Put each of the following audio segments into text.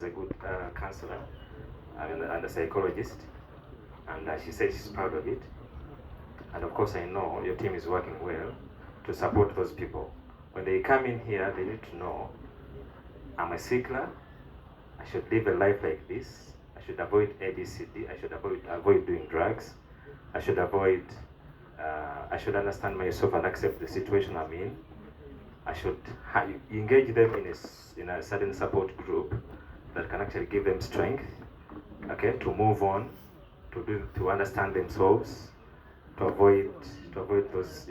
a good counselor and a psychologist, and she said she's proud of it. And of course, I know your team is working well to support those people. When they come in here, they need to know I'm a seekler. I should live a life like this. I should avoid ABCD. I should avoid doing drugs. I should avoid. I should understand myself and accept the situation I'm in. I should engage them in a certain support group that can actually give them strength, okay, to move on, to understand themselves, to avoid those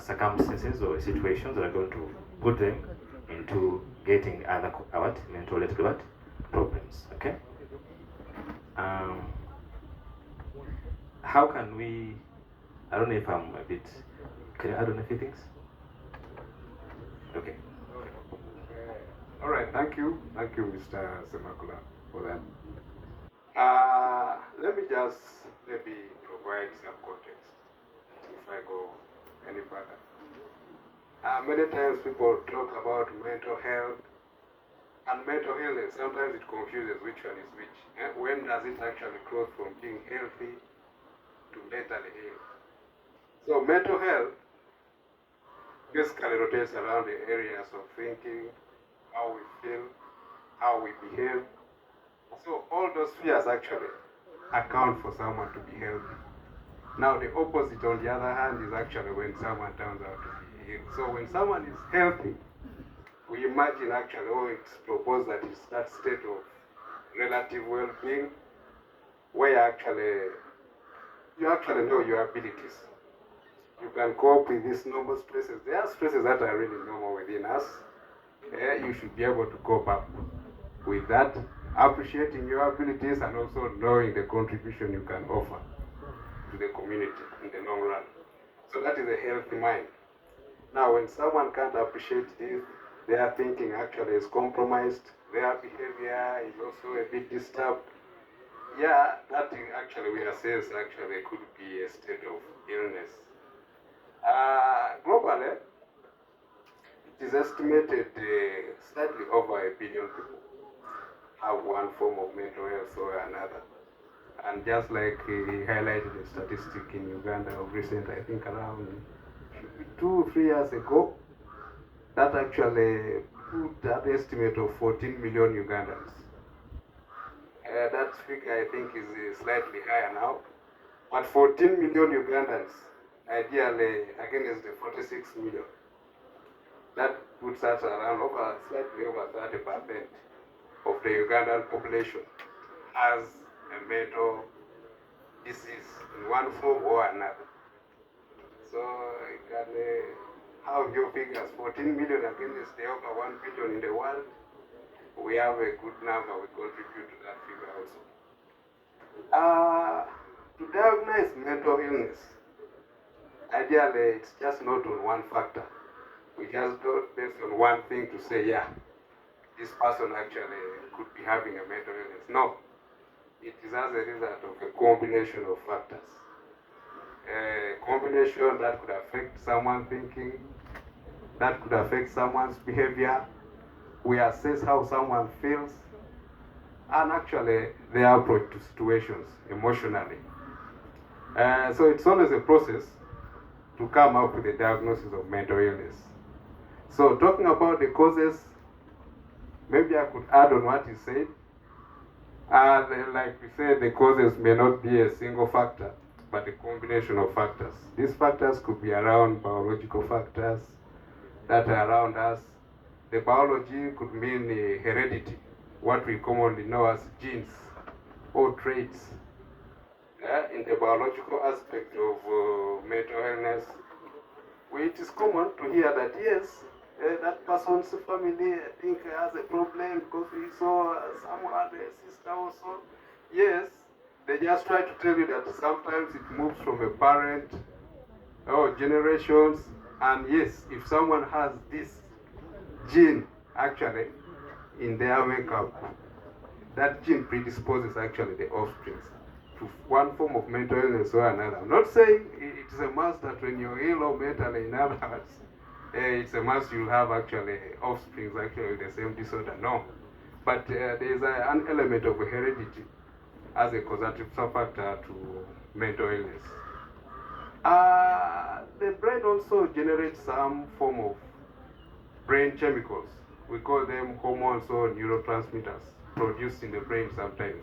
circumstances or situations that are going to put them into getting other mental related problems. Okay. How can we? I don't know if I'm a bit. Can you add on a few things? Okay. All right, thank you, Mr. Semakula, for that. Let me just maybe provide some context if I go any further. Many times people talk about mental health and mental illness. Sometimes it confuses which one is which. When does it actually cross from being healthy to mentally ill? So mental health basically rotates around the areas of thinking, how we feel, how we behave. So all those spheres actually account for someone to be healthy. Now the opposite on the other hand is actually when someone turns out to be ill. So when someone is healthy, we imagine actually, it's proposed that it's that state of relative well-being where you actually know your abilities. You can cope with these normal stresses. There are stresses that are really normal within us. You should be able to cope up with that, appreciating your abilities and also knowing the contribution you can offer to the community in the long run. So that is a healthy mind. Now, when someone can't appreciate this, their thinking actually is compromised, their behavior is also a bit disturbed. Yeah, that thing actually we assess actually could be a state of illness. Globally, it is estimated slightly over 1 billion people have one form of mental health or another. And just like he highlighted a statistic in Uganda of recent, I think around 2-3 years ago, that actually put that estimate of 14 million Ugandans. That figure I think is slightly higher now, but 14 million Ugandans, ideally against the 46 million. That puts us around slightly over 30% of the Ugandan population has a mental disease in one form or another. So you can have your figures, 14 million against the over 1 billion in the world. We have a good number, we contribute to that figure also. To diagnose mental illness, ideally it's just not on one factor. We just don't based on one thing to say, yeah, this person actually could be having a mental illness. No, it is as a result of a combination of factors. A combination that could affect someone's thinking, that could affect someone's behavior. We assess how someone feels, and actually their approach to situations emotionally. So it's always a process to come up with a diagnosis of mental illness. So talking about the causes, maybe I could add on what you said. Like we said, the causes may not be a single factor, but a combination of factors. These factors could be around biological factors that are around us. The biology could mean heredity, what we commonly know as genes or traits. In the biological aspect of mental illness, it is common to hear that yes, that person's family I think has a problem because we saw someone, a sister also. Yes, they just try to tell you that sometimes it moves from a parent or generations, and yes, if someone has this gene actually in their makeup, that gene predisposes actually the offspring to one form of mental illness or another. I'm not saying it is a must that when you're ill or mentally, in other words, it's a must you'll have actually offspring actually with the same disorder. No. but there is an element of heredity as a causative factor to mental illness. The brain also generates some form of brain chemicals. We call them hormones or neurotransmitters produced in the brain sometimes.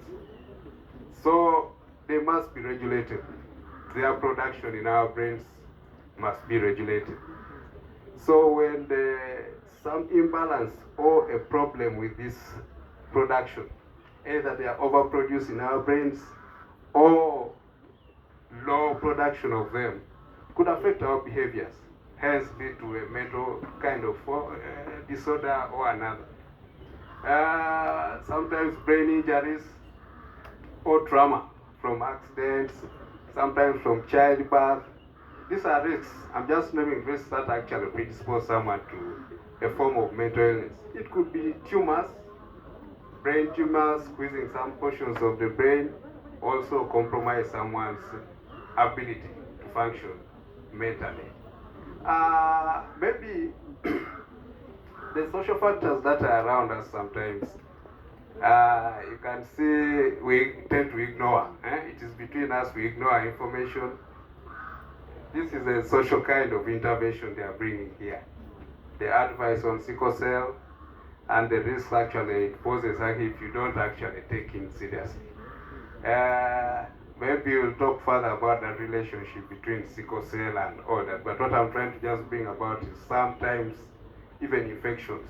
So they must be regulated. Their production in our brains must be regulated. So when there's some imbalance or a problem with this production, either they are overproduced in our brains or low production of them, could affect our behaviors, hence lead to a mental kind of disorder or another. Sometimes brain injuries or trauma from accidents, sometimes from childbirth. These are risks. I'm just naming risks that actually predispose someone to a form of mental illness. It could be tumors, brain tumors squeezing some portions of the brain, also compromise someone's ability to function mentally. Maybe the social factors that are around us sometimes, you can see we tend to ignore. It is between us, we ignore information. This is a social kind of intervention they are bringing here. The advice on sickle cell and the risk actually it poses if you don't actually take it seriously. Maybe we'll talk further about that relationship between sickle cell and all that, but what I'm trying to just bring about is sometimes even infections,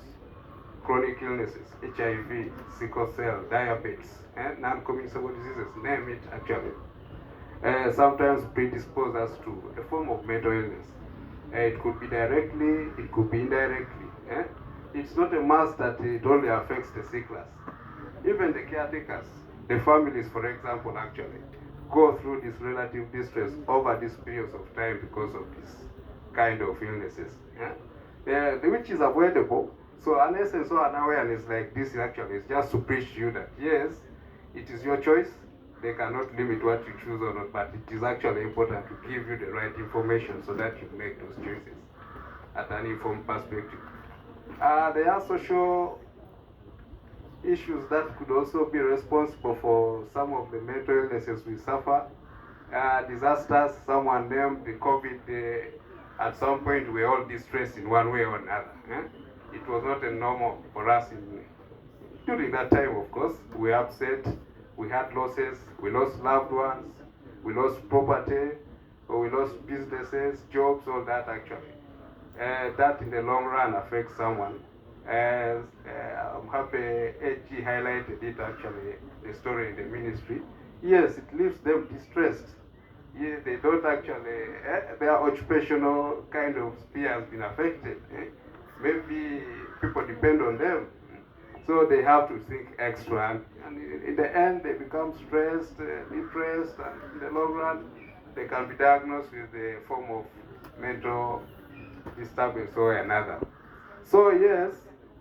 chronic illnesses, HIV, sickle cell, diabetes, non-communicable diseases, name it actually, sometimes predispose us to a form of mental illness. It could be directly, it could be indirectly. It's not a must that it only affects the sick class. Even the caretakers, the families, for example, actually go through this relative distress over these periods of time because of this kind of illnesses, which is avoidable. So an essence or an awareness like this actually is just to preach to you that yes, it is your choice. They cannot limit what you choose or not, but it is actually important to give you the right information so that you make those choices at an informed perspective. There are social issues that could also be responsible for some of the mental illnesses we suffer. Disasters, someone named the COVID, at some point we were all distressed in one way or another. It was not a normal for us during that time, of course. We were upset, we had losses, we lost loved ones, we lost property, or we lost businesses, jobs, all that actually. That in the long run affects someone. I'm happy AG highlighted it actually, the story in the ministry. Yes, it leaves them distressed. Yeah, they don't actually, their occupational kind of sphere has been affected. Maybe people depend on them. So they have to think extra, and in the end they become stressed, depressed, and in the long run they can be diagnosed with a form of mental disturbance or another. So yes,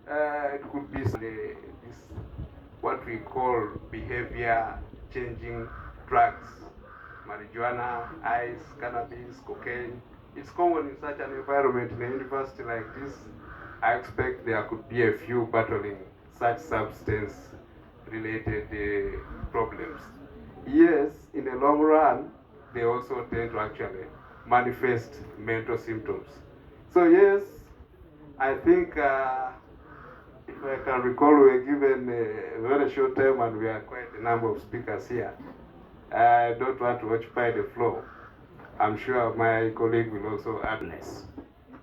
it could be this what we call behavior changing drugs, marijuana, ice, cannabis, cocaine. It's common in such an environment in a university like this. I expect there could be a few battling such substance related problems. Yes, in the long run, they also tend to actually manifest mental symptoms. So yes, I think if I can recall, we were given a very short time and we are quite a number of speakers here. I don't want to occupy the floor. I'm sure my colleague will also add.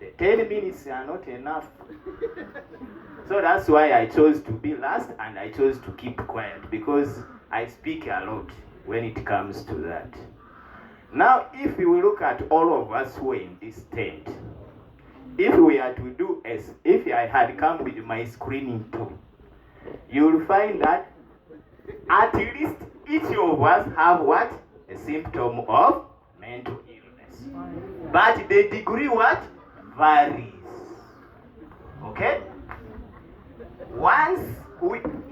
The 10 minutes are not enough. So that's why I chose to be last and I chose to keep quiet, because I speak a lot when it comes to that. Now, if you look at all of us who are in this tent, if we are to do as if I had come with my screening tool, you will find that at least each of us have what? A symptom of mental illness. But the degree what? Varies. Okay? Once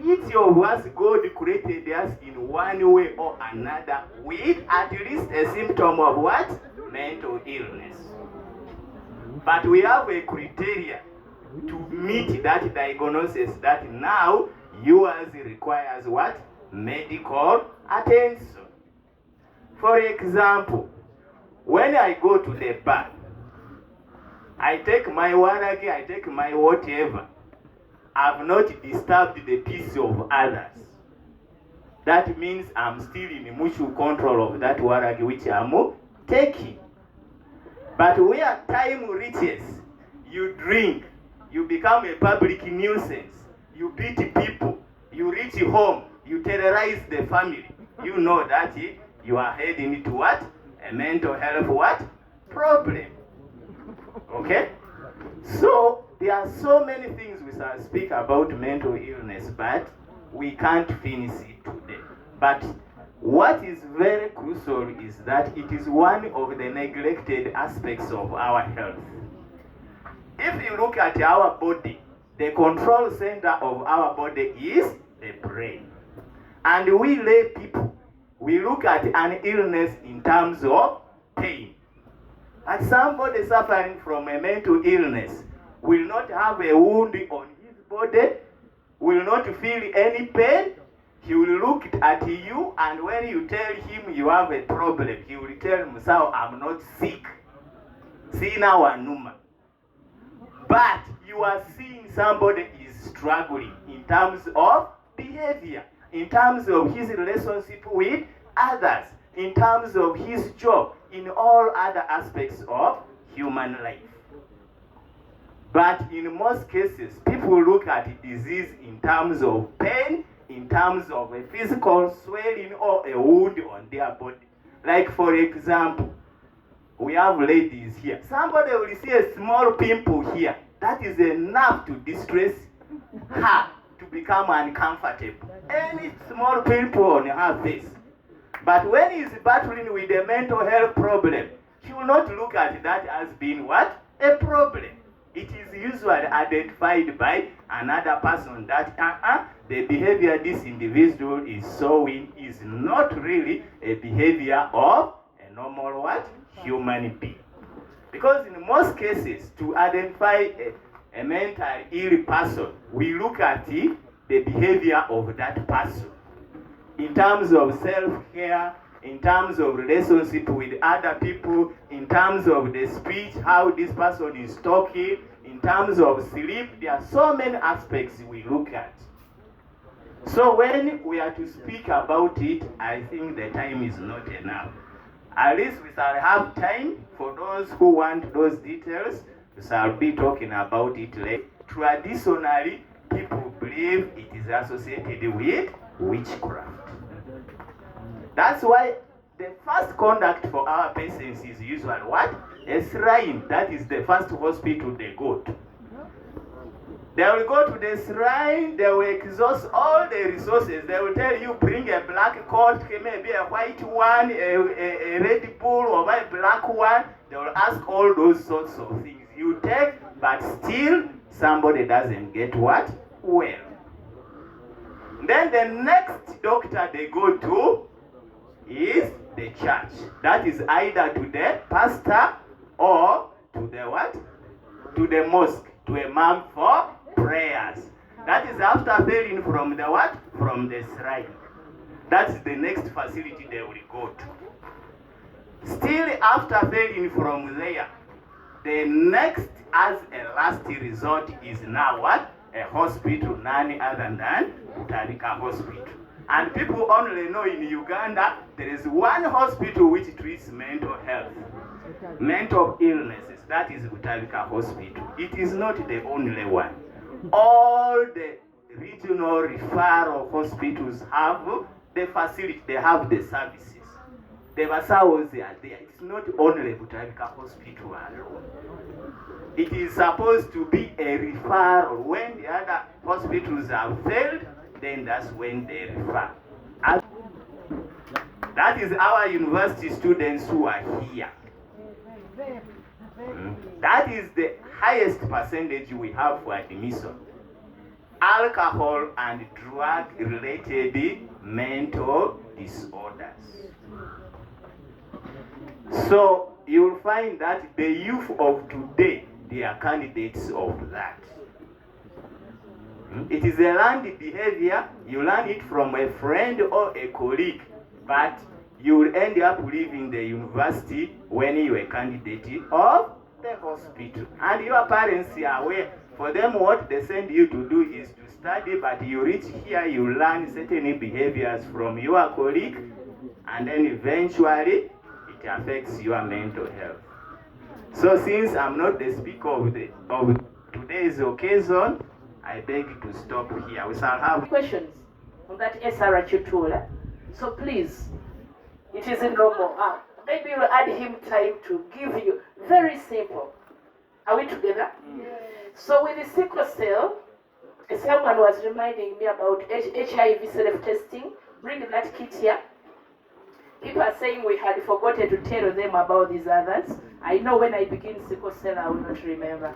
each of us, God created us in one way or another with at least a symptom of what? Mental illness. But we have a criteria to meet that diagnosis that now Yours requires what? Medical attention. For example, when I go to the bar, I take my waragi, I take my whatever. I've not disturbed the peace of others. That means I'm still in mutual control of that waragi which I'm taking. But where time reaches, you drink, you become a public nuisance, you beat people, you reach home, you terrorize the family. You know that you are heading to what? A mental health what? Problem. Okay? So there are so many things we shall speak about mental illness, but we can't finish it today. But what is very crucial is that it is one of the neglected aspects of our health. If you look at our body, the control center of our body is the brain. And we lay people, we look at an illness in terms of pain. And somebody suffering from a mental illness will not have a wound on his body, will not feel any pain. He will look at you, and when you tell him you have a problem, he will tell himself, I'm not sick. Sina wanuma. But you are seeing somebody is struggling in terms of behavior, in terms of his relationship with others, in terms of his job, in all other aspects of human life. But in most cases, people look at disease in terms of pain, in terms of a physical swelling or a wound on their body. Like for example, we have ladies here. Somebody will see a small pimple here. That is enough to distress her to become uncomfortable. Any small pimple on her face. But when he is battling with a mental health problem, he will not look at that as being what? A problem. It is usually identified by another person that the behavior this individual is showing is not really a behavior of a normal what? Human being. Because in most cases, to identify a mentally ill person, we look at the behavior of that person. In terms of self-care, in terms of relationship with other people, in terms of the speech, how this person is talking, in terms of sleep, there are so many aspects we look at. So when we are to speak about it, I think the time is not enough. At least we shall have time for those who want those details. We shall be talking about it later. Traditionally, people believe it is associated with witchcraft. That's why the first conduct for our patients is usually what? A shrine. That is the first hospital they go to. They will go to the shrine, they will exhaust all the resources. They will tell you, bring a black coat, maybe a white one, a Red Bull, or a black one. They will ask all those sorts of things. You take, but still somebody doesn't get what? Well. Then the next doctor they go to is the church. That is either to the pastor or to the what? To the mosque, to a imam for prayers. That is after failing from the what? From the shrine. That's the next facility they will go to. Still after failing from there, the next as a last resort is now what? A hospital, none other than Butarika Hospital. And people only know in Uganda, there is one hospital which treats mental health, mental illnesses. That is Butarika Hospital. It is not the only one. All the regional referral hospitals have the facility, they have the services. The Basawas are there. It's not only Butarika Hospital alone. It is supposed to be a referral. When the other hospitals have failed, then that's when they refer. That is our university students who are here. That is the highest percentage we have for admission. Alcohol and drug-related mental disorders. So you'll find that the youth of today, they are candidates of that. It is a learned behavior. You learn it from a friend or a colleague, but you will end up leaving the university when you are a candidate of the hospital. And your parents are aware. For them, what they send you to do is to study, but you reach here, you learn certain behaviors from your colleague, and then eventually it affects your mental health. So since I'm not the speaker of today's occasion, I beg to stop here. We shall have questions on that SRH tool. So please, it isn't normal. Maybe you'll add him time to give you. Very simple. Are we together? Yes. So with the sickle cell, someone was reminding me about HIV self-testing. Bring that kit here. People are saying we had forgotten to tell them about these others. I know when I begin sickle cell, I will not remember.